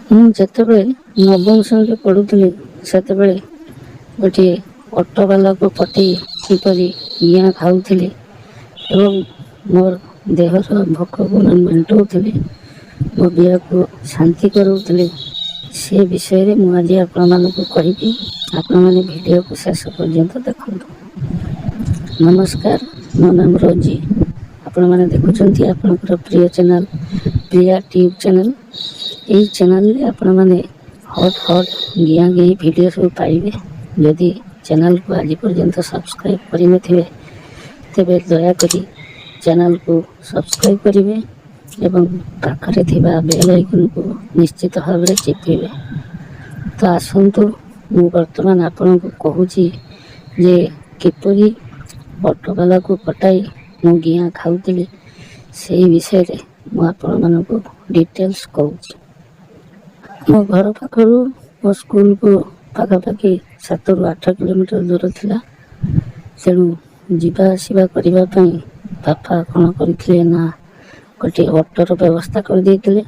ମୁଁ ଯେତେବେଳେ ନବମ ଶ୍ରେଣୀରେ ପଢ଼ୁଥିଲି ସେତେବେଳେ ଗୋଟିଏ ଅଟୋବାଲାକୁ ପଟେଇ କିପରି ନିଆଁ ଖାଉଥିଲି ଏବଂ ମୋର ଦେହର ଭୋକକୁ ମେଣ୍ଟାଉଥିଲି, ମୋ ଦେହକୁ ଶାନ୍ତି କରାଉଥିଲି, ସେ ବିଷୟରେ ମୁଁ ଆଜି ଆପଣମାନଙ୍କୁ କହିବି। ଆପଣମାନେ ଭିଡ଼ିଓକୁ ଶେଷ ପର୍ଯ୍ୟନ୍ତ ଦେଖନ୍ତୁ। ନମସ୍କାର, ମୋ ନାମ ରୋଜି। ଆପଣମାନେ ଦେଖୁଛନ୍ତି ଆପଣଙ୍କର ପ୍ରିୟ ଚ୍ୟାନେଲ୍ ପ୍ରିୟା ଟ୍ୟୁବ୍ ଚ୍ୟାନେଲ୍। ଏହି ଚ୍ୟାନେଲରେ ଆପଣମାନେ ହଟ୍ ଗିଆଁ ଗିଇଁ ଭିଡ଼ିଓ ସବୁ ପାଇବେ। ଯଦି ଚ୍ୟାନେଲକୁ ଆଜି ପର୍ଯ୍ୟନ୍ତ ସବସ୍କ୍ରାଇବ୍ କରିନଥିବେ ତେବେ ଦୟାକରି ଚ୍ୟାନେଲକୁ ସବସ୍କ୍ରାଇବ୍ କରିବେ ଏବଂ ପାଖରେ ଥିବା ବେଲ୍ ଆଇକନକୁ ନିଶ୍ଚିତ ଭାବରେ ଚିପିବେ। ତ ଆସନ୍ତୁ, ମୁଁ ବର୍ତ୍ତମାନ ଆପଣଙ୍କୁ କହୁଛି ଯେ କିପରି ଅଟୋବାଲାକୁ ପଟାଇ ମୁଁ ଗିଆଁ ଖାଉଥିଲି, ସେହି ବିଷୟରେ ମୁଁ ଆପଣମାନଙ୍କୁ ଡିଟେଲ୍ସ କହୁଛି। ମୋ ଘର ପାଖରୁ ମୋ ସ୍କୁଲକୁ ପାଖାପାଖି 7ରୁ 8 କିଲୋମିଟର ଦୂର ଥିଲା। ତେଣୁ ଯିବା ଆସିବା କରିବା ପାଇଁ ବାପା କ'ଣ କରିଥିଲେ ନା ଗୋଟିଏ ଅଟୋର ବ୍ୟବସ୍ଥା କରିଦେଇଥିଲେ।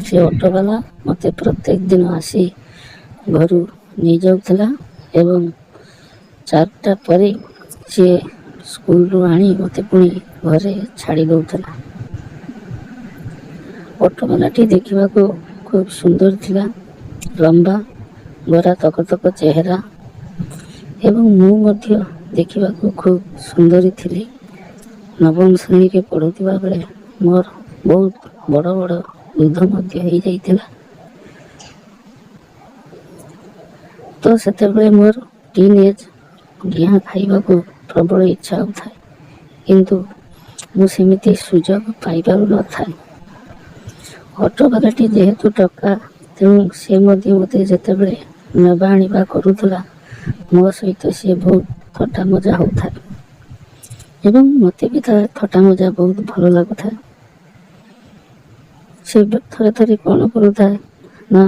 ସେ ଅଟୋବାଲା ମୋତେ ପ୍ରତ୍ୟେକ ଦିନ ଆସି ଘରୁ ନେଇଯାଉଥିଲା ଏବଂ 4ଟା ପରେ ସିଏ ସ୍କୁଲରୁ ଆଣି ମୋତେ ପୁଣି ଘରେ ଛାଡ଼ି ଦେଉଥିଲା। ଅଟୋବାଲାଟି ଦେଖିବାକୁ ଖୁବ୍ ସୁନ୍ଦର ଥିଲା, ଲମ୍ବା, ଗୋରା ତକତକ ଚେହେରା ଏବଂ ମୁଁ ମଧ୍ୟ ଦେଖିବାକୁ ଖୁବ୍ ସୁନ୍ଦରୀ ଥିଲି। ନବମ ଶ୍ରେଣୀରେ ପଢ଼ୁଥିବା ବେଳେ ମୋର ବହୁତ ବଡ଼ ବଡ଼ ବୃଦ୍ଧ ମଧ୍ୟ ହୋଇଯାଇଥିଲା। ତ ସେତେବେଳେ ମୋର ଟିନ୍ ଏଜ୍, ଗିଆଁ ଖାଇବାକୁ ପ୍ରବଳ ଇଚ୍ଛା ହେଉଥାଏ, କିନ୍ତୁ ମୁଁ ସେମିତି ସୁଯୋଗ ପାଇପାରୁନଥାଏ। ଅଟୋବାଲାଟି ଯେହେତୁ ଟୋକା, ତେଣୁ ସେ ମଧ୍ୟ ମୋତେ ଯେତେବେଳେ ନେବା ଆଣିବା କରୁଥିଲା ମୋ ସହିତ ସିଏ ବହୁତ ଥଟ୍ଟା ମଜା ହେଉଥାଏ ଏବଂ ମୋତେ ବି ତା ଥଟ୍ଟା ମଜା ବହୁତ ଭଲ ଲାଗୁଥାଏ। ସେ ଥରେ ଥରେ କ'ଣ କରୁଥାଏ ନା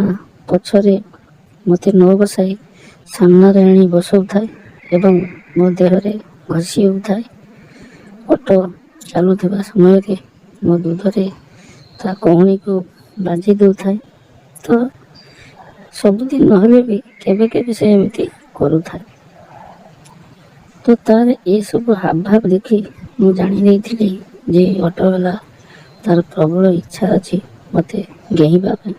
ପଛରେ ମୋତେ ନ ବସାଇ ସାମ୍ନାରେ ଆଣି ବସାଉଥାଏ ଏବଂ ମୋ ଦେହରେ ଘଷି ହେଉଥାଏ। ଅଟୋ ଚାଲୁଥିବା ସମୟରେ ମୋ ଦୁଧରେ ତା କହୁଣୀକୁ ବାଜି ଦେଉଥାଏ। ତ ସବୁଦିନ ନହେଲେ ବି କେବେ କେବେ ସେ ଏମିତି କରୁଥାଏ। ତ ତାର ଏସବୁ ହାବଭାବ ଦେଖି ମୁଁ ଜାଣି ନେଇଥିଲି ଯେ ଅଟୋବାଲା ତାର ପ୍ରବଳ ଇଚ୍ଛା ଅଛି ମୋତେ ଗେହିବା ପାଇଁ।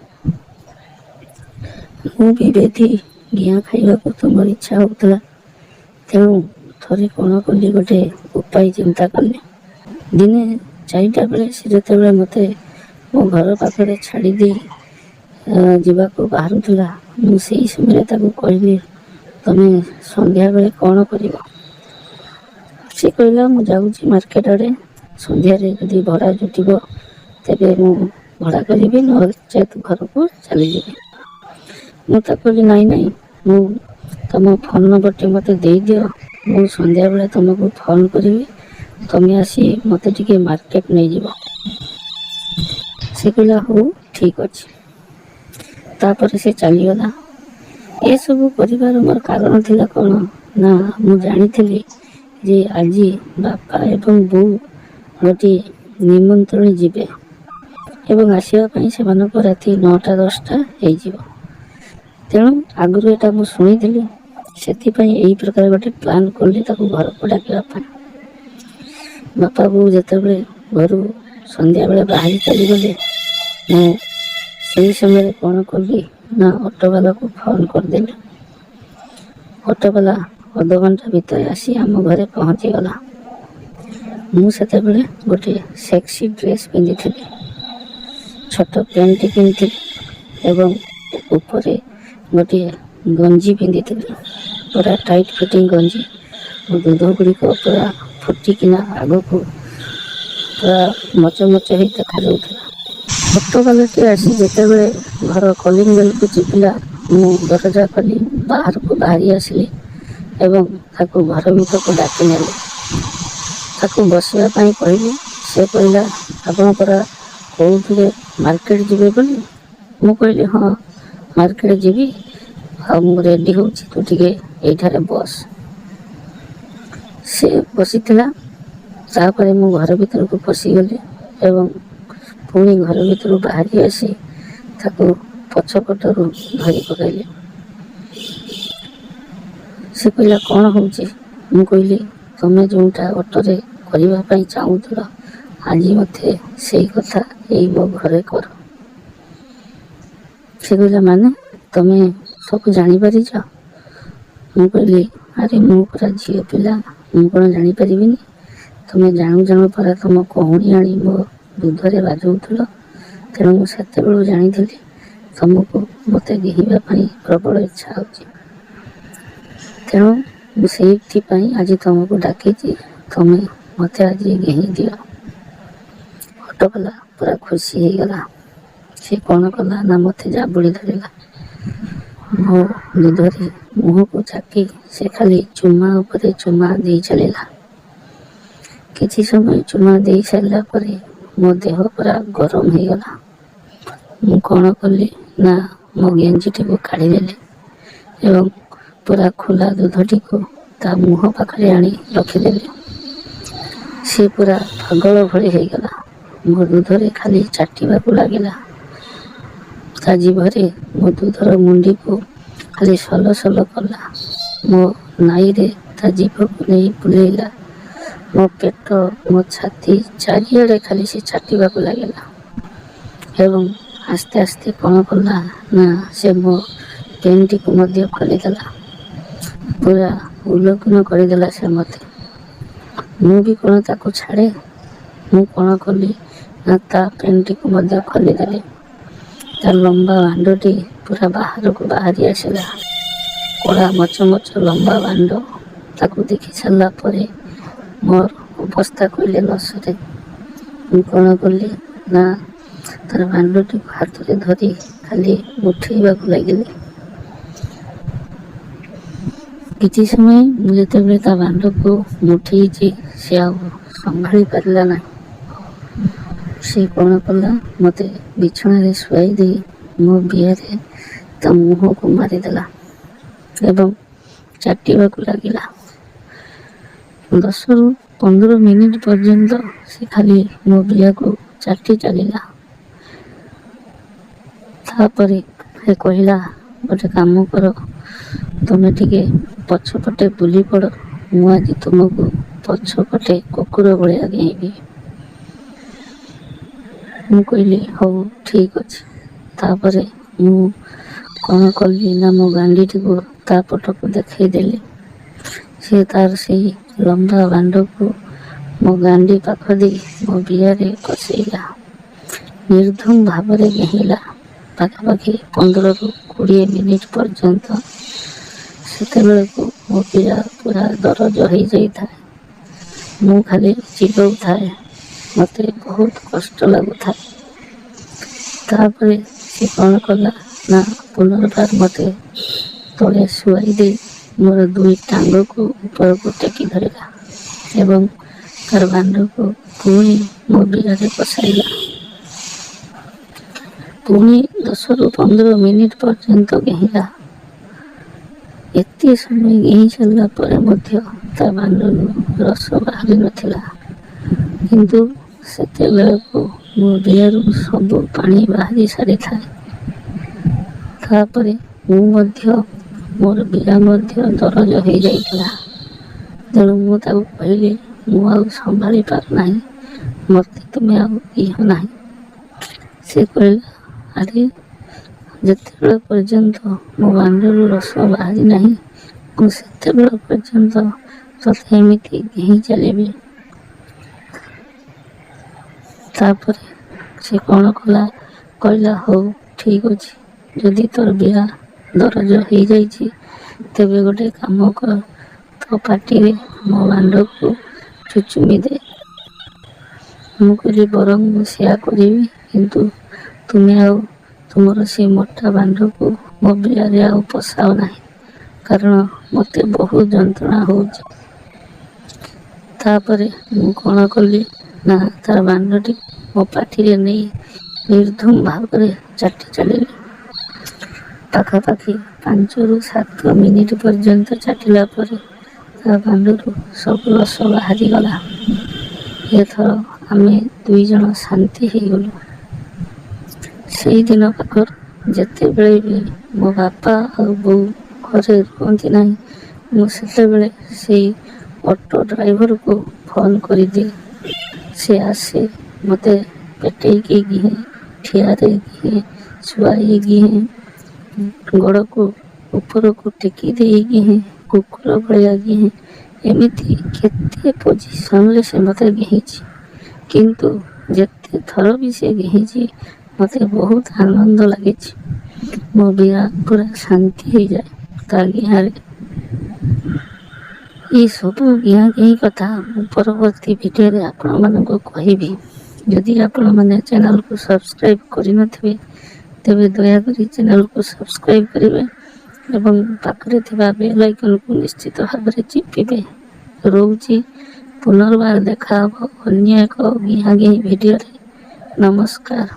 ମୁଁ ବି ବେଧି ଗିଆଁ ଖାଇବାକୁ ତ ମୋର ଇଚ୍ଛା ହେଉଥିଲା। ତେଣୁ ଥରେ କ'ଣ କଲି, ଗୋଟେ ଉପାୟ ଚିନ୍ତା କଲି। ଦିନେ 4ଟା ବେଳେ ସେ ଯେତେବେଳେ ମୋତେ ମୋ ଘର ପାଖରେ ଛାଡ଼ି ଦେଇ ଯିବାକୁ ବାହାରୁଥିଲା, ମୁଁ ସେହି ସମୟରେ ତାକୁ କହିଲି, ତମେ ସନ୍ଧ୍ୟାବେଳେ କ'ଣ କରିବ? ସେ କହିଲା, ମୁଁ ଯାଉଛି ମାର୍କେଟ ଆଡ଼େ, ସନ୍ଧ୍ୟାରେ ଯଦି ଭଡ଼ା ଜୁଟିବ ତେବେ ମୁଁ ଭଡ଼ା କରିବି, ନଚେତ୍ ଘରକୁ ଚାଲିଯିବି। ମୁଁ ତାକୁ କହିଲି, ନାଇଁ, ମୁଁ ତମ ଫୋନ୍ ନମ୍ବରଟି ମୋତେ ଦେଇଦିଅ, ମୁଁ ସନ୍ଧ୍ୟାବେଳେ ତୁମକୁ ଫୋନ୍ କରିବି, ତମେ ଆସି ମୋତେ ଟିକେ ମାର୍କେଟ ନେଇଯିବ। ସେ କହିଲା, ହଉ ଠିକ୍ ଅଛି। ତାପରେ ସେ ଚାଲିଗଲା। ଏସବୁ କରିବାର ମୋର କାରଣ ଥିଲା କ'ଣ ନା ମୁଁ ଜାଣିଥିଲି ଯେ ଆଜି ବାପା ଏବଂ ବୋଉ ଗୋଟିଏ ନିମନ୍ତ୍ରଣ ଯିବେ ଏବଂ ଆସିବା ପାଇଁ ସେମାନଙ୍କ ରାତି 9ଟା 10ଟା ହେଇଯିବ। ତେଣୁ ଆଗରୁ ଏଇଟା ମୁଁ ଶୁଣିଥିଲି, ସେଥିପାଇଁ ଏହି ପ୍ରକାର ଗୋଟେ ପ୍ଲାନ୍ କଲି ତାକୁ ଘରକୁ ଡାକିବା ପାଇଁ। ବାପା ବୋଉ ଯେତେବେଳେ ଘରୁ ସନ୍ଧ୍ୟାବେଳେ ବାହାରି ଚାଲିଗଲେ, ମୁଁ ସେହି ସମୟରେ କ'ଣ କଲି ନା ଅଟୋବାଲାକୁ ଫୋନ୍ କରିଦେଲି। ଅଟୋବାଲା ଅଧଘଣ୍ଟା ଭିତରେ ଆସି ଆମ ଘରେ ପହଞ୍ଚିଗଲା। ମୁଁ ସେତେବେଳେ ଗୋଟିଏ ସେକ୍ସି ଡ୍ରେସ୍ ପିନ୍ଧିଥିଲି, ଛୋଟ ପ୍ୟାଣ୍ଟଟି ପିନ୍ଧିଥିଲି ଏବଂ ଉପରେ ଗୋଟିଏ ଗଞ୍ଜି ପିନ୍ଧିଥିଲି, ପୁରା ଟାଇଟ୍ ଫିଟିଂ ଗଞ୍ଜି। ମୋ ଦୁଧ ଗୁଡ଼ିକ ପୁରା ଫୁଟିକିନା ଆଗକୁ ପୁରା ମଚମଚ ହୋଇ ଦେଖାଯାଉଥିଲା। ଅଟୋବାଲାଟି ଆସି ଯେତେବେଳେ ଘର କଲିଂ ବେଲ୍କୁ ଚିପିଲା, ମୁଁ ଦରଜା ଖୋଲି ବାହାରକୁ ବାହାରି ଆସିଲି ଏବଂ ତାକୁ ଘର ଭିତରକୁ ଡାକି ନେଲି। ତାକୁ ବସିବା ପାଇଁ କହିଲି। ସେ କହିଲା, ଆପଣ ପରା କହୁଥିଲେ ମାର୍କେଟ ଯିବେ ବୋଲି। ମୁଁ କହିଲି, ହଁ, ମାର୍କେଟ ଯିବି, ଆଉ ମୁଁ ରେଡ଼ି ହେଉଛି, ତୁ ଟିକେ ଏଇଠାରେ ବସ୍। ସେ ବସିଥିଲା। ତାପରେ ମୁଁ ଘର ଭିତରକୁ ପଶିଗଲି ଏବଂ ପୁଣି ଘର ଭିତରୁ ବାହାରି ଆସି ତାକୁ ପଛପଟରୁ ଧରି ପକାଇଲେ। ସେ କହିଲା, କ'ଣ ହେଉଛି? ମୁଁ କହିଲି, ତମେ ଯେଉଁଟା ଅଟୋରେ କରିବା ପାଇଁ ଚାହୁଁଥିଲ, ଆଜି ମୋତେ ସେଇ କଥା ଏଇ ମୋ ଘରେ କର। ସେ କହିଲା, ମାନେ ତମେ ସବୁ ଜାଣିପାରିଛ? ମୁଁ କହିଲି, ଆରେ ମୁଁ ପୁରା ଝିଅ ପିଲା, ମୁଁ କ'ଣ ଜାଣିପାରିବିନି? ତମେ ଜାଣୁ ଜାଣୁ ପରା ତମ କହୁଣି ଆଣି ମୋ ଦୁଧରେ ବାଜଉଥିଲ। ତେଣୁ ମୁଁ ସେତେବେଳୁ ଜାଣିଥିଲି ତମକୁ ମୋତେ ଗିହିବା ପାଇଁ ପ୍ରବଳ ଇଚ୍ଛା ହେଉଛି। ତେଣୁ ମୁଁ ସେଇଥିପାଇଁ ଆଜି ତମକୁ ଡାକିଛି, ତମେ ମୋତେ ଆଜି ଗିହି ଦିଅ। ଅଟୋବାଲା ପୁରା ଖୁସି ହେଇଗଲା। ସେ କ'ଣ କଲା ନା ମୋତେ ଜାବୁଡ଼ି ଧରିଲା। ମୋ ଦୁଧରେ ମୁହଁକୁ ଚାକି ସେ ଖାଲି ଚୁମା ଉପରେ ଚୁମା ଦେଇ ଚାଲିଲା। କିଛି ସମୟ ଚୁମା ଦେଇ ସାରିଲା ପରେ ମୋ ଦେହ ପୁରା ଗରମ ହେଇଗଲା। ମୁଁ କ'ଣ କଲି ନା ମୋ ଗେଞ୍ଜିଟିକୁ କାଢ଼ିଦେଲି ଏବଂ ପୁରା ଖୋଲା ଦୁଧଟିକୁ ତା ମୁହଁ ପାଖରେ ଆଣି ରଖିଦେଲି। ସେ ପୁରା ପାଗଳ ଭଳି ହେଇଗଲା। ମୋ ଦୁଧରେ ଖାଲି ଚାଟିବାକୁ ଲାଗିଲା। ତା ଜିଭରେ ମୋ ଦୁଧର ମୁଣ୍ଡିକୁ ଖାଲି ସଲ ସଲ କଲା। ମୋ ନାଇରେ ତା ଜିଭକୁ ନେଇ ବୁଲେଇଲା। ମୋ ପେଟ, ମୋ ଛାତି ଚାରିଆଡ଼େ ଖାଲି ସେ ଚାଟିବାକୁ ଲାଗିଲା। ଏବଂ ଆସ୍ତେ ଆସ୍ତେ କ'ଣ କଲା ନା ସେ ମୋ ପେଣ୍ଟଟିକୁ ମଧ୍ୟ ଖୋଲିଦେଲା। ପୁରା ଉଲଗ୍ନ କରିଦେଲା ସେ ମୋତେ। ମୁଁ ବି କ'ଣ ତାକୁ ଛାଡ଼େ? ମୁଁ କ'ଣ କଲି ନା ତା ପେଣ୍ଟଟିକୁ ମଧ୍ୟ ଖୋଲିଦେଲି। ତା ଲମ୍ବା ବାଣ୍ଡଟି ପୁରା ବାହାରକୁ ବାହାରି ଆସିଲା। କଳା ମଚ ମଚ ଲମ୍ବା ବାଣ୍ଡ। ତାକୁ ଦେଖି ସାରିଲା ପରେ ମୋର ଅବସ୍ଥା କହିଲେ ନ ସରେ। ମୁଁ କ'ଣ କଲି ନା ତାର ବାଣ୍ଡଟିକୁ ହାତରେ ଧରି ଖାଲି ଉଠେଇବାକୁ ଲାଗିଲି। କିଛି ସମୟ ମୁଁ ଯେତେବେଳେ ତା ବାଣ୍ଡକୁ ଉଠେଇଛି, ସେ ଆଉ ସମ୍ଭାଳି ପାରିଲା ନାହିଁ। ସେ କ'ଣ କଲା, ମୋତେ ବିଛଣାରେ ଶୁଆଇ ଦେଇ ମୋ ବିଆରେ ତା ମୁହଁକୁ ମାରିଦେଲା ଏବଂ ଚାଟିବାକୁ ଲାଗିଲା। 10ରୁ 15 ମିନିଟ୍ ପର୍ଯ୍ୟନ୍ତ ସେ ଖାଲି ମୋ ବିଆକୁ ଚାଟି ଚାଲିଲା। ତାପରେ ସେ କହିଲା, ଗୋଟେ କାମ କର, ତୁମେ ଟିକେ ପଛପଟେ ବୁଲି ପଡ଼। ମୁଁ ଆଜି ତୁମକୁ ପଛପଟେ କୁକୁର ଭଳିଆ ଗେଇଁବି। ମୁଁ କହିଲି, ହଉ ଠିକ୍ ଅଛି। ତାପରେ ମୁଁ କ'ଣ କଲି ନା ମୋ ଗାଣ୍ଡିଟିକୁ ତା ପଟକୁ ଦେଖାଇ ଦେଲି। ସେ ତାର ସେଇ ଲମ୍ବା ବାଣ୍ଡକୁ ମୋ ଗାଣ୍ଡି ପାଖ ଦେଇ ମୋ ବିଆରେ କଷେଇଲା। ନିର୍ଦ୍ଧୁମ ଭାବରେ ଗେହିଲା। ପାଖାପାଖି 15ରୁ 20 ମିନିଟ୍ ପର୍ଯ୍ୟନ୍ତ। ସେତେବେଳକୁ ମୋ ବିଆ ପୁରା ଦରଜ ହେଇଯାଇଥାଏ। ମୁଁ ଖାଲି ଚିଲଉଥାଏ। ମୋତେ ବହୁତ କଷ୍ଟ ଲାଗୁଥାଏ। ତାପରେ ସେ କ'ଣ କଲା ନା ପୁନର୍ବାର ମୋତେ ତଳେ ଶୁଆଇ ଦେଇ ମୋର 2 ଟାଙ୍ଗକୁ ଉପରକୁ ଟେକି ଧରିଲା ଏବଂ ତାର ବାଣ୍ଡକୁ ପୁଣି ମୋ ବିଆରେ କଷାଇଲା। ପୁଣି 10ରୁ 15 ମିନିଟ୍ ପର୍ଯ୍ୟନ୍ତ ଗେହିଲା। ଏତେ ସମୟ ଗେହି ସାରିଲା ପରେ ମଧ୍ୟ ତା ବାଣ୍ଡରୁ ରସ ବାହାରି ନଥିଲା। କିନ୍ତୁ ସେତେବେଳକୁ ମୋ ବିଆରୁ ସବୁ ପାଣି ବାହାରି ସାରିଥାଏ। ତାପରେ ମୋର ବିଆ ମଧ୍ୟ ଦରଜ ହେଇଯାଇଥିଲା। ତେଣୁ ମୁଁ ତାକୁ କହିଲି, ମୁଁ ଆଉ ସମ୍ଭାଳି ପାରୁନାହିଁ, ମୋତେ ତୁମେ ଆଉ ଦିଅ ନାହିଁ। ସେ କହିଲା, ଆରେ ଯେତେବେଳେ ପର୍ଯ୍ୟନ୍ତ ମୋ ବାଣ୍ଡରୁ ରସ ବାହାରି ନାହିଁ, ମୁଁ ସେତେବେଳେ ପର୍ଯ୍ୟନ୍ତ ତୋତେ ଏମିତି ଗେହିଁ ଚାଲିବି। ତାପରେ ସେ କ'ଣ କଲା, କହିଲା, ହଉ ଠିକ୍ ଅଛି, ଯଦି ତୋର ବିଆ ଦରଜ ହେଇଯାଇଛି, ତେବେ ଗୋଟେ କାମ କର, ତୋ ପାଟିରେ ମୋ ବାଣ୍ଡକୁ ଚୁଚୁମି ଦେ। ମୁଁ କହିଲି, ବରଂ ମୁଁ ସେୟା କରିବି, କିନ୍ତୁ ତୁମେ ଆଉ ତୁମର ସେ ମୋଟା ବାଣ୍ଡକୁ ମୋ ବିଆରେ ଆଉ ପଶାଅ ନାହିଁ, କାରଣ ମୋତେ ବହୁତ ଯନ୍ତ୍ରଣା ହେଉଛି। ତାପରେ ମୁଁ କ'ଣ କଲି ନା ତାର ବାଣ୍ଡଟି ମୋ ପାଟିରେ ନେଇ ନିର୍ଦ୍ଧୁମ ଭାବରେ ଚାଟି ଚାଲିଲି। ପାଖାପାଖି 5ରୁ 7 ମିନିଟ୍ ପର୍ଯ୍ୟନ୍ତ ଚାଟିଲା ପରେ ତା ବାଣ୍ଡରୁ ସବୁ ରସ ବାହାରିଗଲା। ଏଥର ଆମେ 2 ଜଣ ଶାନ୍ତି ହେଇଗଲୁ। ସେଇଦିନ ପାଖରୁ ଯେତେବେଳେ ବି ମୋ ବାପା ଆଉ ବୋଉ ଘରେ ରୁହନ୍ତି ନାହିଁ, ମୁଁ ସେତେବେଳେ ସେଇ ଅଟୋ ଡ୍ରାଇଭରକୁ ଫୋନ୍ କରିଦିଏ। ସେ ଆସେ, ମୋତେ ପେଟେଇକି ଦିଏ, ଠିଆରେ ଦିଏ, ଶୁଆଇ ଦିଏ, ଗୋଡ଼କୁ ଉପରକୁ ଟେକି ଦେଇକି କୁକୁର ଭଳିଆ ଦିଏ। ଏମିତି କେତେ ପୋଜିସନରେ ସେ ମୋତେ ଘିହିଛି, କିନ୍ତୁ ଯେତେ ଥର ବି ସେ ଘିହିଛି ମୋତେ ବହୁତ ଆନନ୍ଦ ଲାଗିଛି। ମୋ ପୁରା ଶାନ୍ତି ହେଇଯାଏ ତା ଗିହାରେ। ଏସବୁ ଗିହା ଗିହି କଥା ମୁଁ ପରବର୍ତ୍ତୀ ଭିଡ଼ିଓରେ ଆପଣମାନଙ୍କୁ କହିବି। ଯଦି ଆପଣମାନେ ଚ୍ୟାନେଲକୁ ସବସ୍କ୍ରାଇବ୍ କରିନଥିବେ, ତେବେ ଦୟାକରି ଚ୍ୟାନେଲକୁ ସବସ୍କ୍ରାଇବ୍ କରିବେ ଏବଂ ପାଖରେ ଥିବା ବେଲ୍ ଆଇକନକୁ ନିଶ୍ଚିତ ଭାବରେ ଚିପିବେ। ରହୁଛି, ପୁନର୍ବାର ଦେଖା ହେବ ଅନ୍ୟ ଏକ ଗିହା ଗିହି ଭିଡ଼ିଓରେ। ନମସ୍କାର।